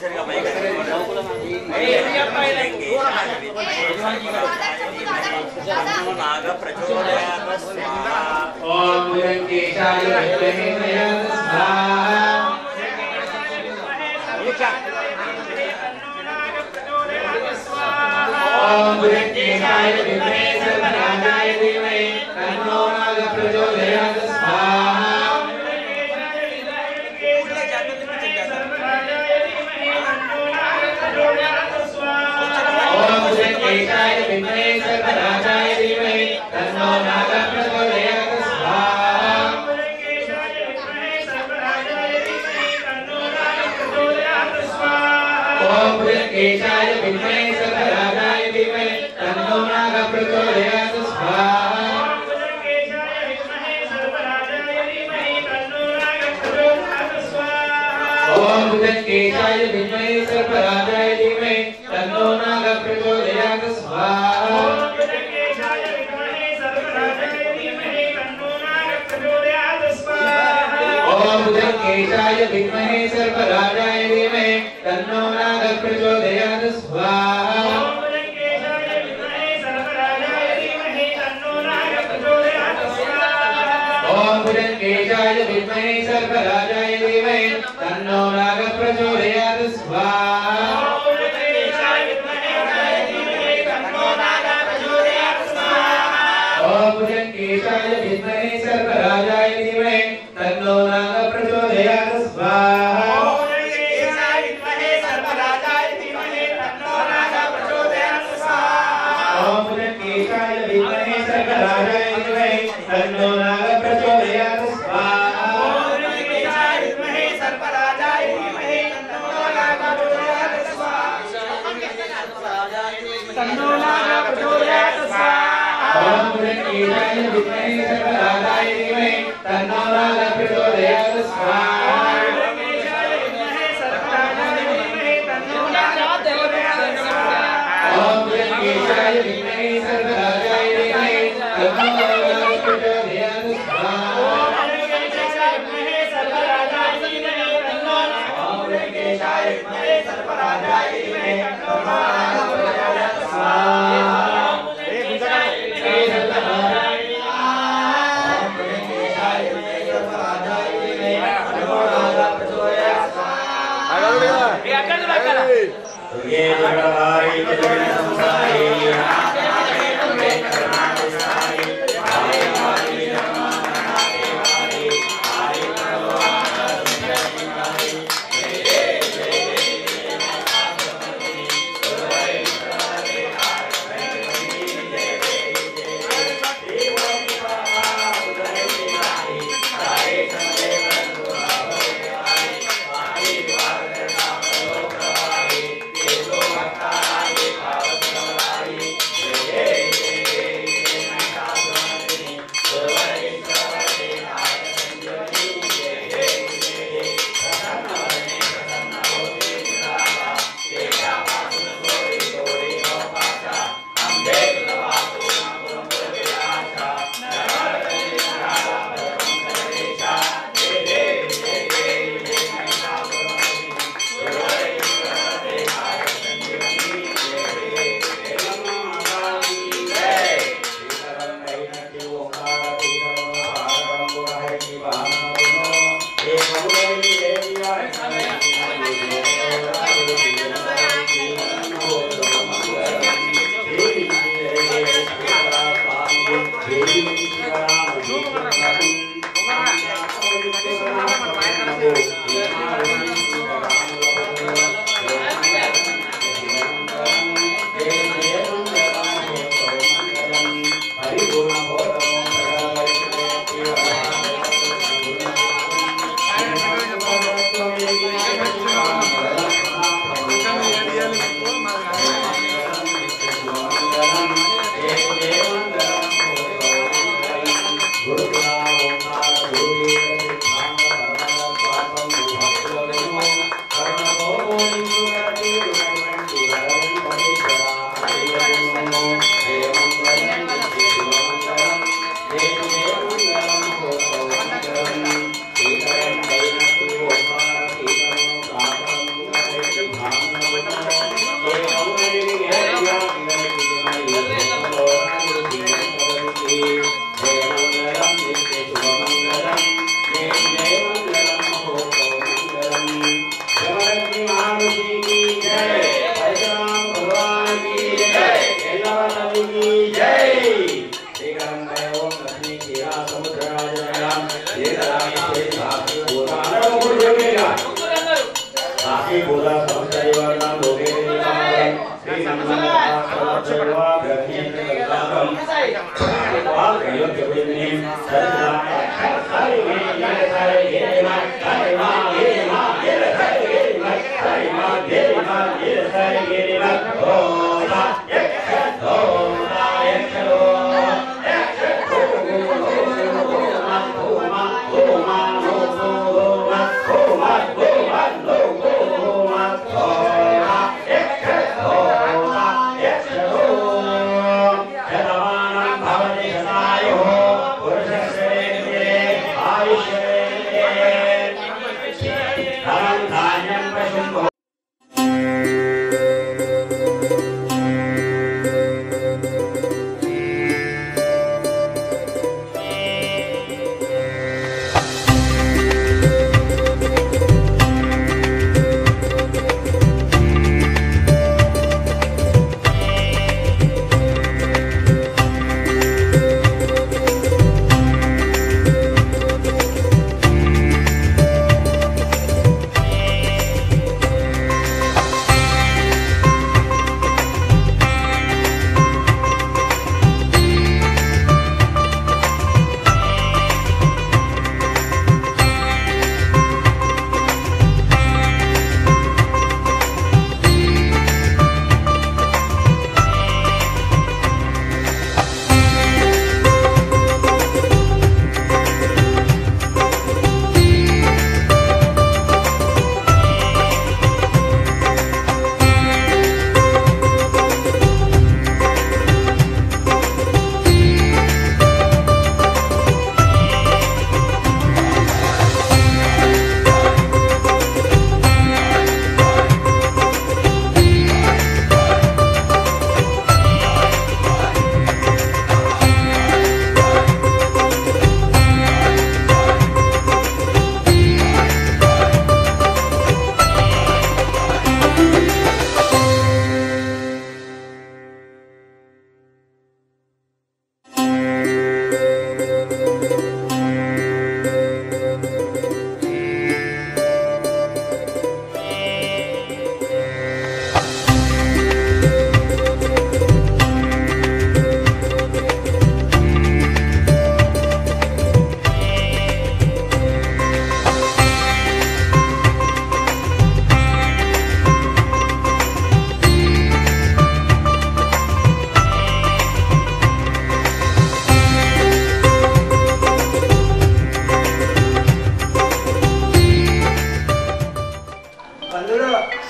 Guru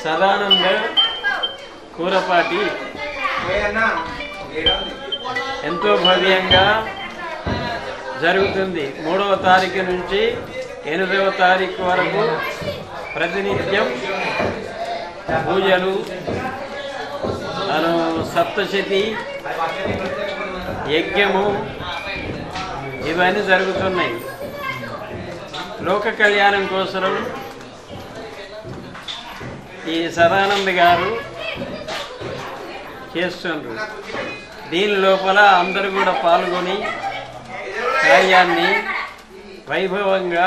Sadananda Kurapati ఎంతో భవ్యంగా జరుగుతుంది. 3వ తారీఖు నుంచి 8వ తారీఖు వరకు ప్రతినిత్యం పూజలు, సప్తశతి యజ్ఞము ఇవన్నీ జరుగుతున్నాయి. లోక కళ్యాణం కోసం ఈ సదానంద గారు చేస్తున్నారు. దీని లోపల అందరూ కూడా పాల్గొని కార్యాన్ని వైభవంగా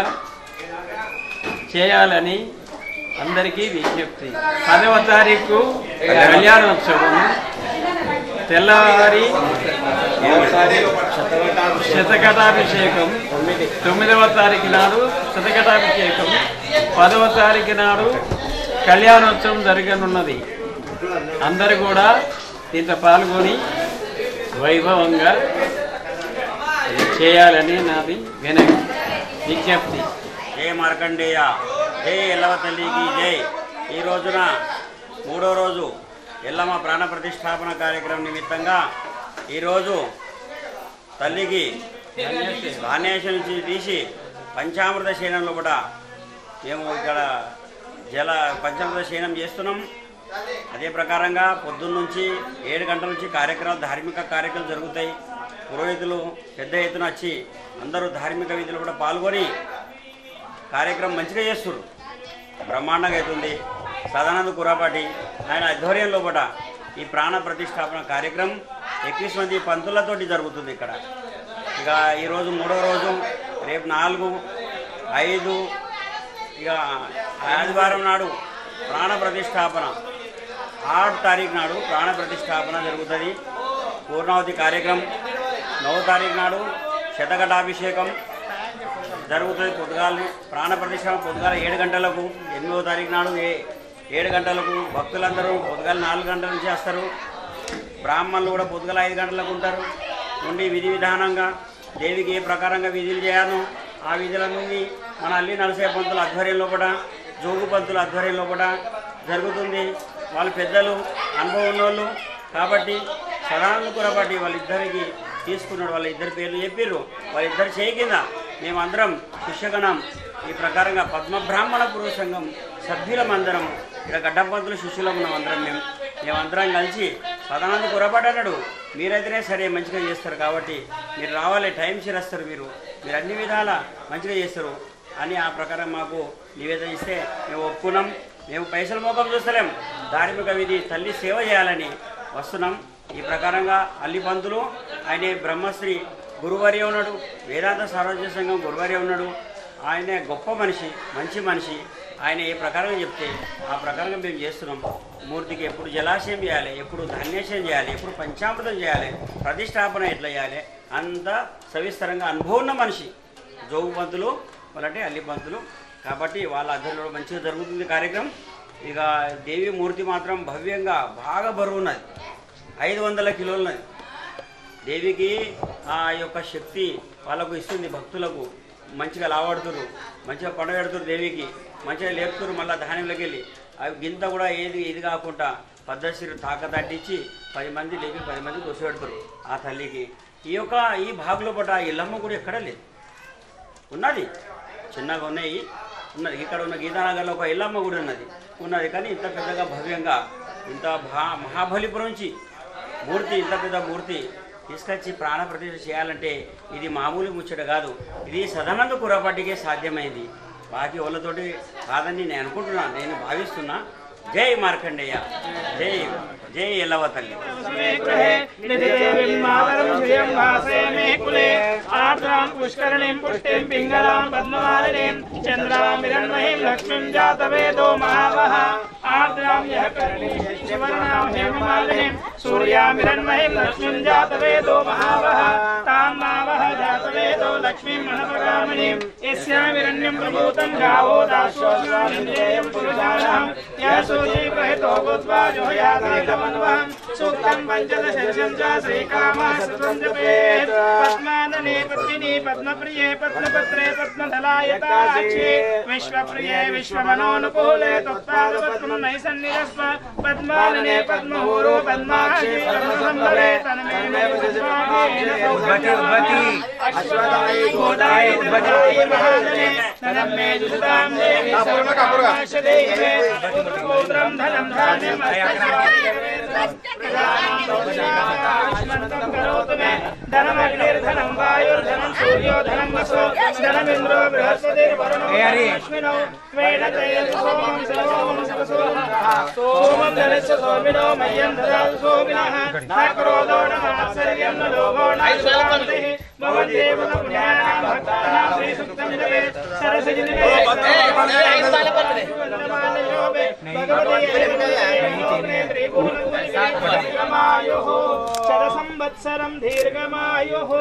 చేయాలని అందరికీ విజ్ఞప్తి. 10వ తారీఖు కళ్యాణోత్సవం, తెల్లవారి శతఘటాభిషేకం, 9వ తారీఖు నాడు శతఘటాభిషేకం, 10వ తారీఖు నాడు కళ్యాణోత్సవం జరగనున్నది. అందరూ కూడా దీంట్లో పాల్గొని వైభవంగా చేయాలని నాది విజ్ఞప్తి. జయ మార్కండేయ, జై ఎల్లవ తల్లికి జై. ఈ రోజున 3వ రోజు ఎల్లమ్మ ప్రాణ ప్రతిష్టాపన కార్యక్రమం నిమిత్తంగా ఈరోజు తల్లికి ధాన్యాశ నుంచి తీసి పంచామృత శయనంలో కూడా మేము ఇక్కడ పంచామృత శయనం చేస్తున్నాం. అదే ప్రకారంగా పొద్దున్న నుంచి 7 గంటల నుంచి కార్యక్రమాలు, ధార్మిక కార్యక్రమాలు జరుగుతాయి. పురోహితులు పెద్ద ఎత్తున వచ్చి అందరూ ధార్మిక విధులు కూడా పాల్గొని కార్యక్రమం మంచిగా చేస్తున్నారు, బ్రహ్మాండంగా అవుతుంది. సదానంద కురాపాటి ఆయన ఆధ్వర్యంలో కూడా ఈ ప్రాణ ప్రతిష్టాపన కార్యక్రమం 21 మంది పంతులతోటి జరుగుతుంది ఇక్కడ. ఇక ఈరోజు 3వ రోజు, రేపు 4, 5 ఇక ఆదివారం నాడు ప్రాణ ప్రతిష్టాపన, 8 తారీఖు నాడు ప్రాణ ప్రతిష్టాపన జరుగుతుంది. పూర్ణావతి కార్యక్రమం 9వ తారీఖు నాడు శతఘటాభిషేకం జరుగుతుంది. పొద్దుగాల ప్రాణ ప్రతిష్టాపన పొద్దుగాల 7 గంటలకు, 8వ తారీఖు నాడు 7 గంటలకు. భక్తులందరూ పొద్దుగాల 4 గంటల నుంచి వస్తారు. బ్రాహ్మణులు కూడా పొద్దుగాల 5 గంటలకు ఉంటారు. ఉండి విధి విధానంగా దేవికి ఏ ప్రకారంగా విధులు చేయాలో ఆ విధులన్నీ మన అల్లి నరసయ్య పంతుల ఆధ్వర్యంలో కూడా, జోగు పంతుల ఆధ్వర్యంలో కూడా జరుగుతుంది. వాళ్ళు పెద్దలు, అనుభవం ఉన్నోళ్ళు కాబట్టి సదానంద కురాపాటి వాళ్ళిద్దరికి తీసుకున్నాడు. వాళ్ళ ఇద్దరి పేర్లు చెప్పిర్రు. వాళ్ళిద్దరు చేయి కింద మేమందరం శిష్యగణం ఈ ప్రకారంగా పద్మబ్రాహ్మణ పురుష సంఘం సభ్యులమందరం ఇక్కడ గడ్డపంతులు శిష్యులం ఉన్నాం. మేమందరం కలిసి సదానంద కురాపాటి అన్నాడు, మీరైతేనే సరే మంచిగా చేస్తారు కాబట్టి మీరు రావాలి, టైం వస్తారు, మీరు అన్ని విధాల మంచిగా చేస్తారు అని ఆ ప్రకారం మాకు నివేదన ఇస్తే మేము ఒప్పుకున్నాం. మేము పైసల మోకం చూస్తలేం, ధార్మిక విధి తల్లి సేవ చేయాలని వస్తున్నాం. ఈ ప్రకారంగా అల్లి పంతులు ఆయనే బ్రహ్మశ్రీ గురువర్య ఉన్నాడు, వేదాంత సార్వజనిక సంఘం గురువర్య ఉన్నాడు. ఆయనే గొప్ప మనిషి, మంచి మనిషి. ఆయన ఏ ప్రకారంగా చెప్తే ఆ ప్రకారంగా మేము చేస్తున్నాం. మూర్తికి ఎప్పుడు జలాశయం చేయాలి, ఎప్పుడు ధాన్యాశయం చేయాలి, ఎప్పుడు పంచామృతం చేయాలి, ప్రతిష్టాపన ఎట్లా చేయాలి, అంత సవిస్తరంగా అనుభవం ఉన్న మనిషి జోగు పంతులు వాళ్ళంటే అల్లి పంతులు. కాబట్టి వాళ్ళ ఆధ్వర్యంలో మంచిగా జరుగుతుంది కార్యక్రమం. ఇక దేవి మూర్తి మాత్రం భవ్యంగా బాగా బరువు ఉన్నది, 500 కిలోలు ఉన్నది. దేవికి ఆ యొక్క శక్తి వాళ్ళకు ఇస్తుంది. భక్తులకు మంచిగా లావాడుతున్నారు, మంచిగా పండగెడుతున్నారు, దేవికి మంచిగా లేపుతున్నారు. మళ్ళీ ధాన్యంలోకి వెళ్ళి అవి గింత కూడా ఇది కాకుండా పద్ధతిని తాకతట్టించి 10 మంది లేపి 10 మంది దోసపెడతారు ఆ తల్లికి. ఈ భాగంలో పట్ట ఇల్లమ్మ కూడా ఎక్కడ లేదు, ఉన్నది చిన్నగా ఉన్నది. ఇక్కడ ఉన్న గీతానగర్లో ఒక ఇల్లమ్మ గుడి ఉన్నది కానీ ఇంత పెద్దగా భవ్యంగా ఇంత మహాబలిపురం నుంచి మూర్తి, ఇంత పెద్ద మూర్తి తీసుకొచ్చి ప్రాణ ప్రతిష్ఠ చేయాలంటే ఇది మామూలు ముచ్చట కాదు. ఇది సదానంద కురాపాటికే సాధ్యమైంది, బాకీ వాళ్ళతోటి కాదని నేను అనుకుంటున్నా, నేను భావిస్తున్నా. జై మార్కండేయ, జై ఎల్లవ తల్లి. పుష్కరణీం పుష్టిం పింగళాం పద్మమాలినీం చంద్రాం హిరణ్మయీం లక్ష్మీం జాతవేదో మహావహ ఆర్ద్రాం యఃకరణీం శివర్ణాం హేమమాలినీం సూర్యాం హిరణ్మయీం లక్ష్మీం జాతవేదో మహావహ తాం మావహ జాతవేదో లక్ష్మీం మనపగామినీం యస్యాం హిరణ్యం ప్రభూతం గావో దాసోస్వామింద్రేయం పురుషాణం యసూజీ ప్రహితో భూత్వా జోయాదాగమన్వహం సూక్తం పంచదశం చ శ్రీకామः సత్వం జపేత్ పద్మాననే పద్మిని పద్మప్రియే పద్మపత్రే పద్మధలాయతాక్షి విశ్వప్రియే విశ్వమనోనుకూలే త్వత్పాదపద్మం నైసన్నిరస్వ పద్మాననే పద్మహూరు పద్మాక్షి పద్మసంభరే తనమే అశ్వదాయి గోదాయి ధ్వజాయి మహాదనే తనమే జుషతాం దేవి సర్వకామాశదేహే పుత్రం ధనం ధాన్యం ధనమగ్నిర్ధనం వాయుర్ధనం సూర్యోధనం వసో ధనమింద్రో బృహస్పతిర్వరుణో లక్ష్మినో సోమం ధనస్య సోమినో మయ్యం దదాతు సోమినః నాక్రోధో నమత్సర్యం లోభో నాశాంతిః భవదేవ పుణ్యానాం భక్తానాం శ్రీ సుక్తం జపేత్ సరసిజ సంవత్సరం దీర్ఘమాయుః.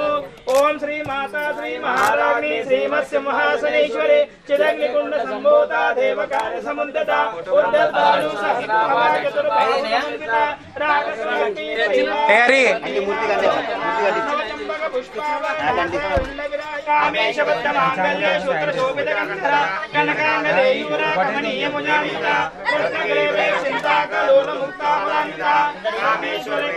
ఓం శ్రీ మాతా శ్రీ మహారాజ్ఞి శ్రీమత్స్య మహాసనేశ్వరి చిదగ్నికుండ సంభూత దేవకార్య సముద్యత ఉద్దతాను సహస్రభాగతుర్భాగసముద్యత రాగస్వామి కామేశబద్ధమాంగళ్య సూత్రశోభితగంధర కనకాంగదేయుర కమనీయముజామిత కృష్ణగ్రేవే చింతాకలోలముక్తామలామిత కామేశ్వరి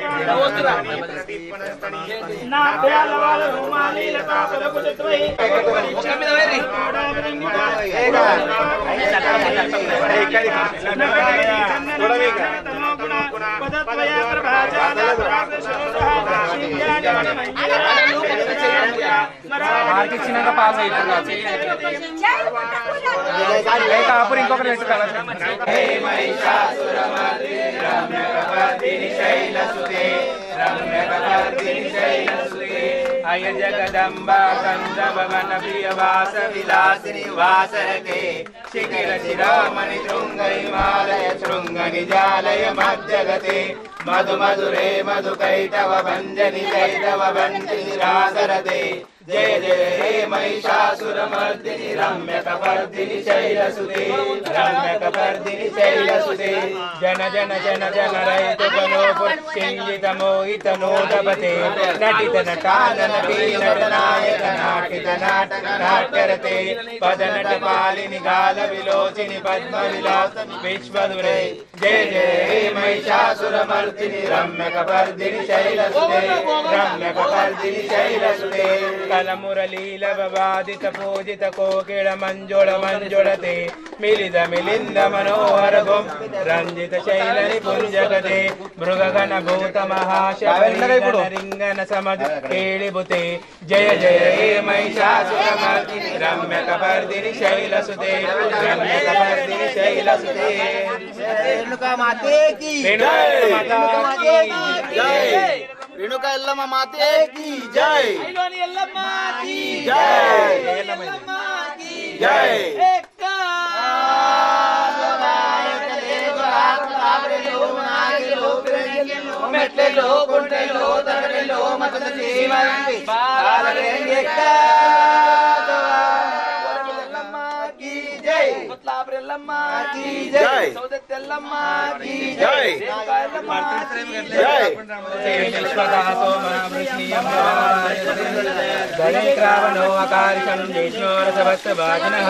నాభ్యాలవాల రోమాలీలతా పదపుజత్వై పదత్వయా ప్రభాచార అప్పుడు ఇంకొకటి పెట్టుకోవాలి అయ జగదంబా కంద భవన ప్రియవాస విలాసిని వాసరతే శిఖిర శిరామణి శృంగ హిమాలయ శృంగ నిజాలయ మధ్యగతే మధు మధురే మధు కైటవ భంజని కైటవ భంజని రాసరతే జయ జయ హే महिषासुरमर्दिनि रम्यकपर्दिनि शैलसुते रम्यकपर्दिनि शैलसुते जन जन जन जन रहित गनो पुष्टिंजित मोहित नोदपते नटित नटानन नट नायक नाटित नाटक नाट्यरते पद नट पालिनि गाल विलोचिनि पद्म विलास विश्वदुरे जय जय हे महिषासुरमर्दिनि रम्यकपर्दिनि शैलसुते रम्यकपर्दिनि शैलसुते मुरलीलव बाधित पूजित कोकिल मंजुल मंजुलते मिलित मिलिंद मनोहर गुम रंजित शैल निपुंजगते मृगगण भूत महाशैल रिंगन समज केलिबुते जय जय हे महिषासुरमर्दिनि रम्यकपर्दिनि शैलसुते रम्यकपर्दिनि शैलसुते रेणुका माते की जय रेणुका एल्लम्मा माते की जय ऐलोनी एल्लम्मा की जय एल्लम्मा की जय మెట్లలో గుంటెలో తగడలో మతన జీవంతి బాలరేంగే ఎల్లమ్మ की जय ముత్లాబ్రెల్లమ్మ की जय సౌదత్తెల్లమ్మ की जय నాగెల్లమ్మ जय విశ్వదాసో మహావృష్ణియం ధనిక్రావణో అకారిషం విష్ణోరసవత్సవాజినః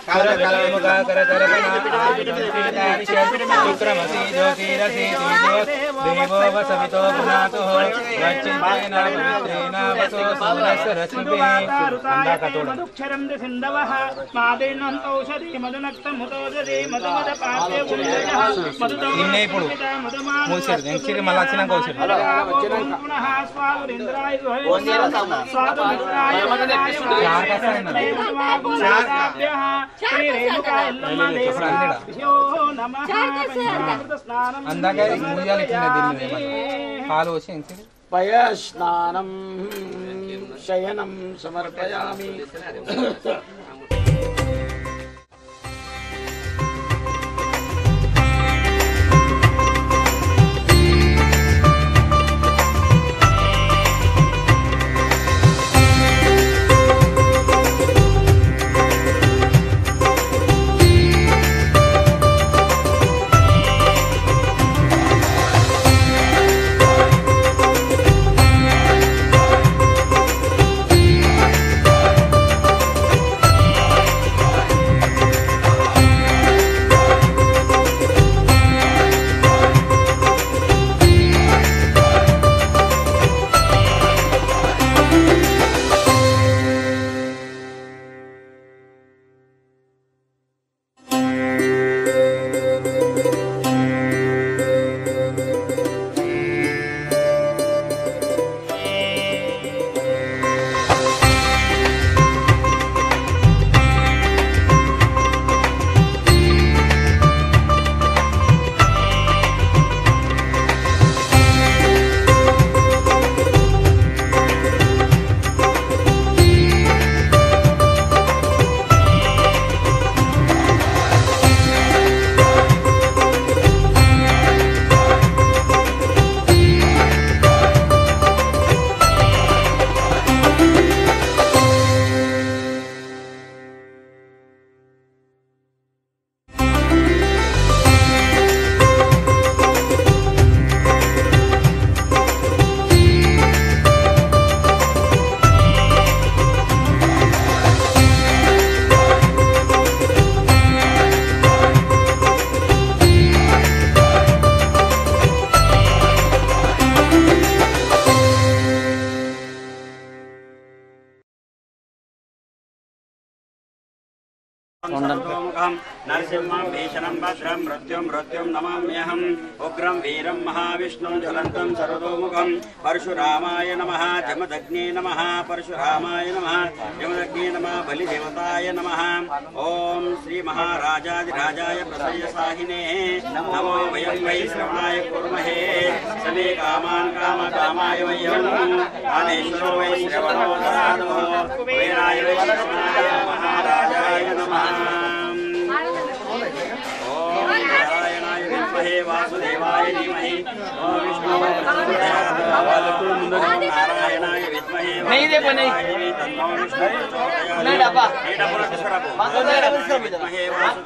కరవిలముఖ కరతరపణ ఆయుధం సీతారిష విక్రమసి జ్యోతిరసి దేవో వసవితో పునాతో వచ్చింతేన పవిత్రేణ వసో సూరస్సరస్మిభిః మధుక్షరం సింధవః మాదేనంతౌషధి మధునక్తముతోషధి మధుమద పాఠ్య పుణ్యః మధుతో ఇన్నే ఇప్పుడు మూసేరు నెక్స్ట్ మళ్ళీ వచ్చినాక వచ్చారు పునః స్వాగురింద్రాయ స్వాదుమిత్రాయ అందాక ముయ్యాలి పాలు వచ్చి పయ స్నానం శయనం సమర్పయామి నరసింహం భీషణం భద్రం మృత్యుం మృత్యుం నమామ్యహం ఉగ్రం వీరం మహావిష్ణుం జ్వలంతం సర్వతోముఖం పరశురామాయ నమః జమదగ్నే నమః పరశురామాయ నమః జమదగ్నే నమః బలిదేవతాయ నమః ఓం శ్రీ మహారాజాదిరాజాయ ప్రసయ్యసాహినే నమో వయం వై శ్రవణాయ కుర్మహే సమే కామాన్ కామకామాయ వయం ఆదేశో వై శ్రవణో దదాతు వీరాయ వై శ్రవణాయ మహారాజాయ నమః ఓం నారాయణాయ విద్మహే వాసుదేవాయ ధీమహి ఓం విష్ణువే ప్రచోదయాత్ ఓం నారాయణాయ విద్మహే వాసుదేవాయ ధీమహి తన్నో విష్ణుః ప్రచోదయాత్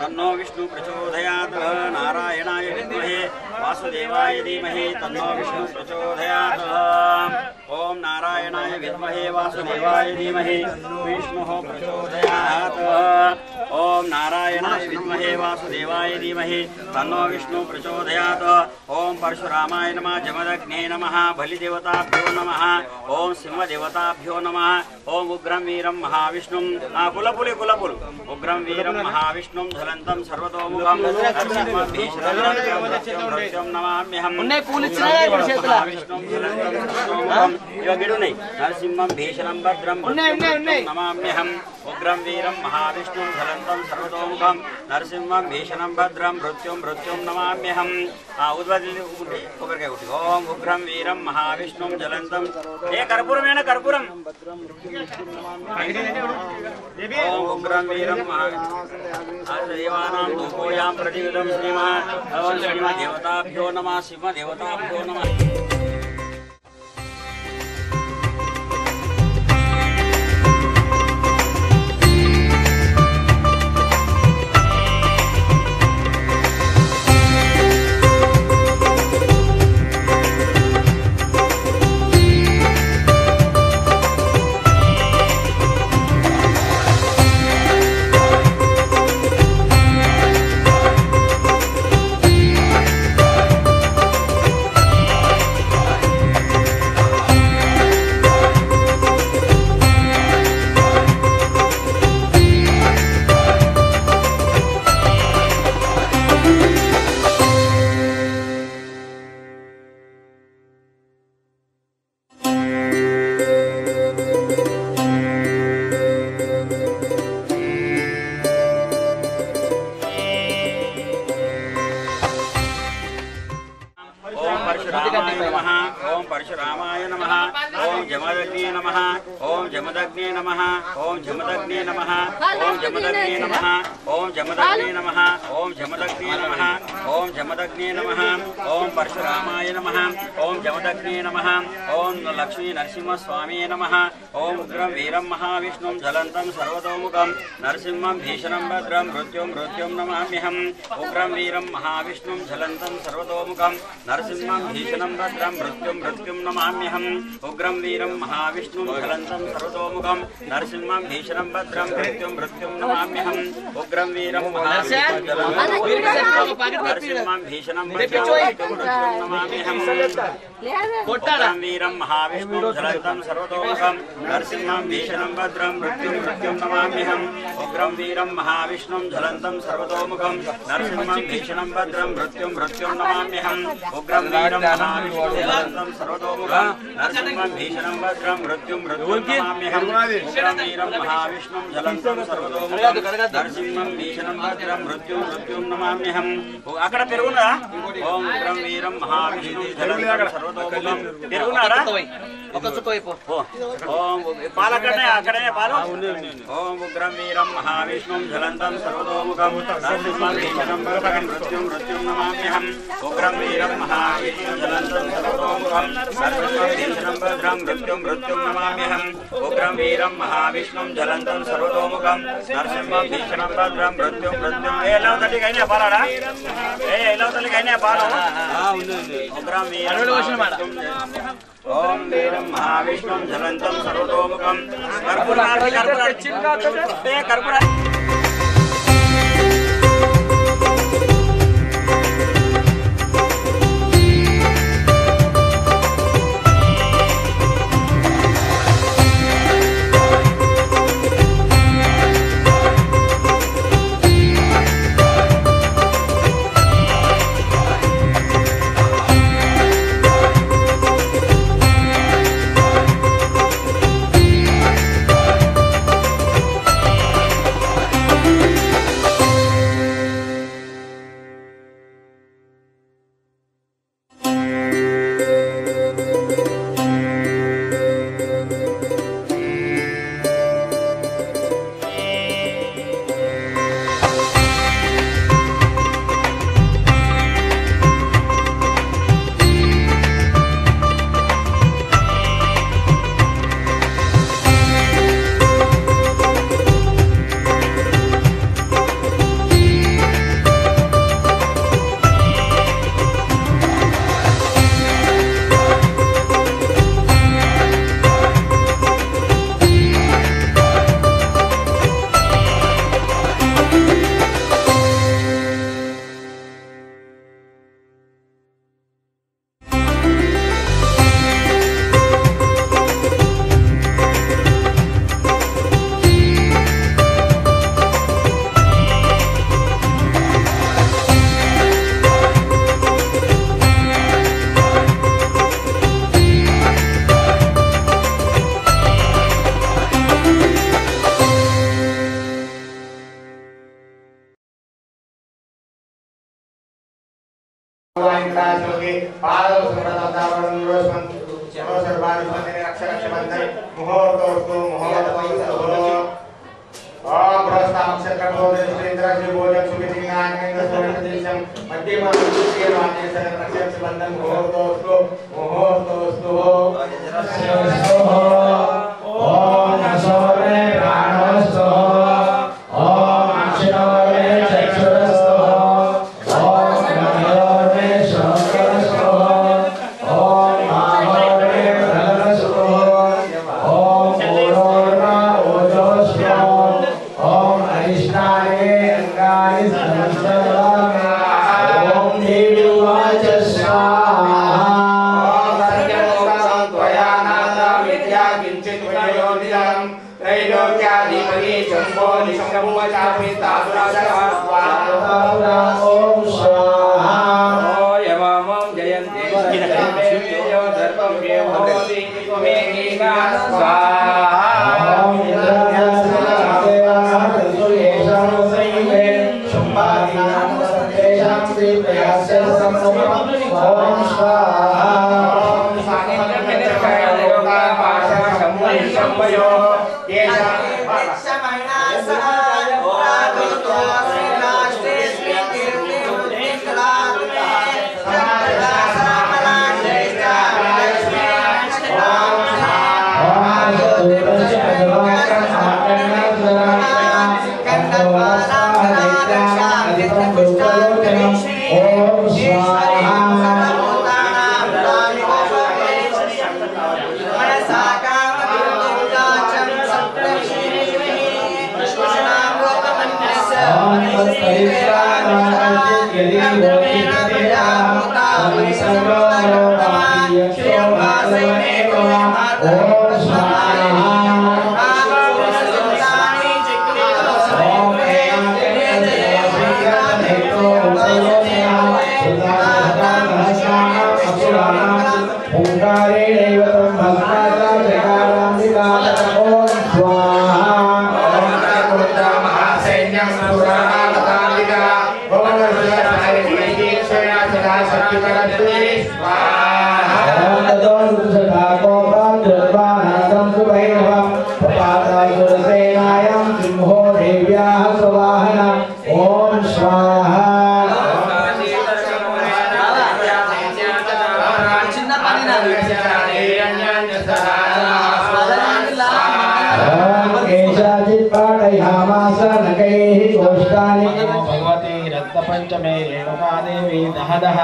తన్నో విష్ణుః ప్రచోదయాత్ నారాయణాయ విద్మహే వాసుదేవాయ ధీమహి తన్నో విష్ణుః ప్రచోదయాత్ ఓం నారాయణాయ విద్మహే వాసుదేవాయ ధీమహి విష్ణుః ప్రచోదయాత్ ఓం నారాయణాయ విద్మహే వాసుదేవాయ ధీమహి తన్నో విష్ణు ప్రచోదయాత్ ఓం పరశురామాయ నమః జమదగ్నే నమః బలిదేవతాభ్యో నమః ఓం సింహదేవతాభ్యో నమః ఓం ఉగ్రం వీరం మహావిష్ణుం కులపులు ఉగ్రం వీరం మహావిష్ణుం జ్వలంతం సర్వతోముఖం నరసింహం భీషణం నమామ్యహం మహావిష్ణుం జ్వలంతం సర్వతోముఖం యోగిడున్నాయి నరసింహం భీషణం భద్రం నమామ్యహం ఉగ్రం వీరం మహావిష్ణుం జ్వలంతం సర్వతోముఖం నరసింహం భీషణం భద్రం మృత్యుం నమామ్యహం కొబ్బరికాయ కొట్టి ఓం ఉగ్రం వీరం మహావిష్ణుం జ్వలంతం కర్పూరమేనా కర్పూరం ఓం ఉగ్రం వీరం దేవానాం ధూపోయాం ప్రతియుధం శ్రీమదేవతాభ్యో నమః సింహదేవతాభ్యో నమః ओम परशुरामाय नमः ओम जमदग्ने नमः ओम जमदग्ने नमः ओम जमदग्ने नमः ओम जमदग्ने नमः ओम जमदग्ने नमः ओम जमदग्ने नमः ओम जमदग्ने नमः ओम परशुरामाय नमः ओम जमदग्ने नमः ओम लक्ष्मी नरसिंह स्वामी नमः ओम उग्रं वीरं महाविष्णुं ज्वलन्तं सर्वतोमुखं नरसिंहं भीषणं भद्रं मृत्युं नमाम्यहम् उग्रं वीरं महाविष्णुं ज्वलन्तं सर्वतोमुखं नरसिंहं भीषणं भद्रं मृत्युं नमाम्यहम् उग्रं वीरं महाविष्णुं ज्वलन्तं सर्वतोमुखं नरसिंहं भीषणं भद्रं मृत्युं नमाम्यहम् उग्रं वीरं महाविष्णुं नरसिंहं भीषणं भद्रं नमाम्यहम् उग्रं वीरं महाविष्णुं ज्वलन्तं सर्वतोमुखं नरसिंहं भीषणं भद्रं मृत्युं नमाम्यहम् उग्रं वीरं महाविष्णुं ज्वलन्तं सर्वतोमुखं नरसिंहं भीषणं भद्रं मृत्युं नमाम्यहम् उग्रं वीरं महाविष्णुं ज्वलन्तं सर्वतोमुखं नरसिंहं भीषणं भद्रं मृत्युं नमाम्यहम् उग्रं वीरं महाविष्णुं ज्वलन्तं सर्वतोमुखं नरसिंहं भीषणं भद्रं मृत्युं नमाम्यहम् అక్కడ పెరుగునా ఓం ఉగ్రం వీరం మహావిష్ణుం జ్వలంతం సర్వతోముఖం పెరుగునారా ఒక చుక్క వైపు ఓం పాలకనే అక్కడనే పాలు ఓం ఉగ్రం వీరం మహావిష్ణుం జ్వలంతం సర్వతోముఖం నరసింహం భీషణం భద్రం మృత్యుం నమామ్యహం ఉగ్రం వీరం మహావిష్ణుం జ్వలంతం సర్వతోముఖం నరసింహం భీషణం భద్రం మృత్యుం నమామ్యహం ఉగ్రం వీరం మహావిష్ణుం జ్వలంతం సర్వతోముఖం నరసింహం భీషణం భద్రం మృత్యుం ఎలా తల్లి కైనా పాలాడా ఎలా తల్లి కైనా పాలు ఉగ్రం వీరం ओम वीरं महाविष्णुं ज्वलन्तं सर्वतोमुखं कर्पूर मंडासोगे पादौ सुमृतवतावरं रोस्मन् चलो सर्वाणि बंधने रक्ष रक्ष बंधन मुहूर्तोस्तु मुहूर्तोस्तु ओम बृहस्पतिक्षत्रको देवश्रीन्द्रस्य भोजं सुविधिनान्यं सुवर्णदेशं मध्यमस्य वाक्ये रक्ष बंधन मुहूर्तोस्तु मुहूर्तोस्तु ओम नसोरे प्राणोस्तु ओम अक्षरोरे चक्षुरस्तु ओम गणयोरे शोकरस्तु ओम माहोरे प्रलरस्तु ओम ओरोरा ओजोस्तु ओम अरिष्टाये अंगानि समस्तवामे ओम देवी वाचस्वा त्रैलोक्याधिपति शंभो ओम स्वाहा यमं जयन्ति देवो धर्मं होति त्वमेका स्वाहा ओम इंद्रदेवासुरेशं संयुगे शुम्भादीनां संदेशां श्रीप्रयास्य सम्मुखम् ओम स्वाहा ओम साकेन्द्रमेकयोगा पाशा शम्भुः शम्भयो पंचमे रेणुका देवी दहदह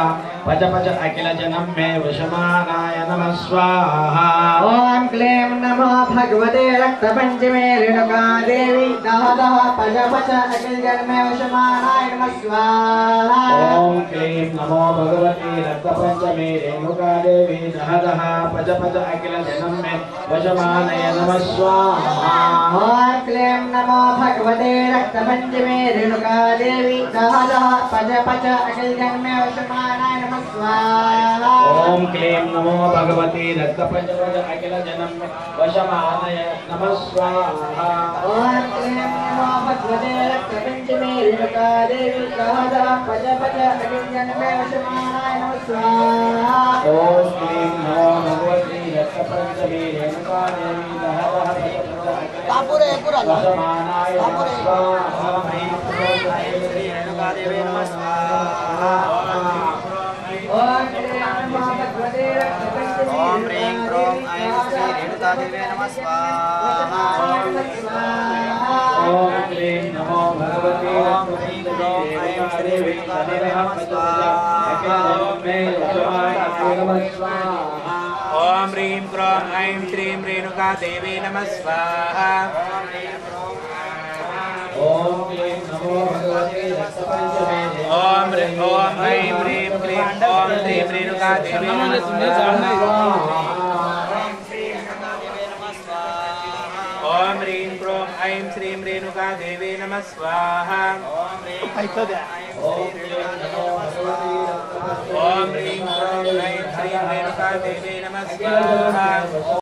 पच पच अखिल जन्म में वशमानाय नमः स्वाहा ओम क्लीं नमो भगवते रक्त पंचमे रेणुका देवी दहदह पच पच अखिल जन्म में वशमानाय नमः स्वाहा ओम क्लीं नमो भगवते रक्त पंचमे रेणुका देवी दहदह पच पच अखिल जन्म में वशमानाय नमः स्वाहा ओम क्लीं नमो भगवते रक्त पंचमे रेणुका देवी दहदह पच पच अखिल जन्म में वशमानाय नमः स्वाहा ओम क्लीं नमो भगवते रक्त पंचमे अखिल जन्म में वशमानाय नमः स्वाहा ओम क्लीं नमो भगवते रक्त पंचमे रेणुका देवी दहदह पच पच अखिल जन्म में वशमानाय नमः स्वाहा ओम क्लीं नमो भगवते रक्त पंचमे रेणुका देवी दहदह वशमानाय नमः स्वाहा रेणुका देवी नमः स्वाहा ओम ह्रीं क्रों ऐं श्री रेणुका देवी नमः स्वाहा ओम क्लीं नमो भगवते ओम ह्रीं क्रों ऐं श्री रेणुका देवी नमः स्वाहा ओम ह्रीं क्रों ऐं श्रीं रेणुका देवी नमः स्वाहा ओम क्लीं नमो भगवते रक्त पंचमे ओम ऐं ह्रीं क्लीं ओम श्रीं रेणुका देवी नमः स्वाहा ओम ह्रीं क्रों ऐं श्रीं रेणुका देवी नमः स्वाहा ओम ह्रीं क्रों ऐं श्रीं रेणुका देवी नमः स्वाहा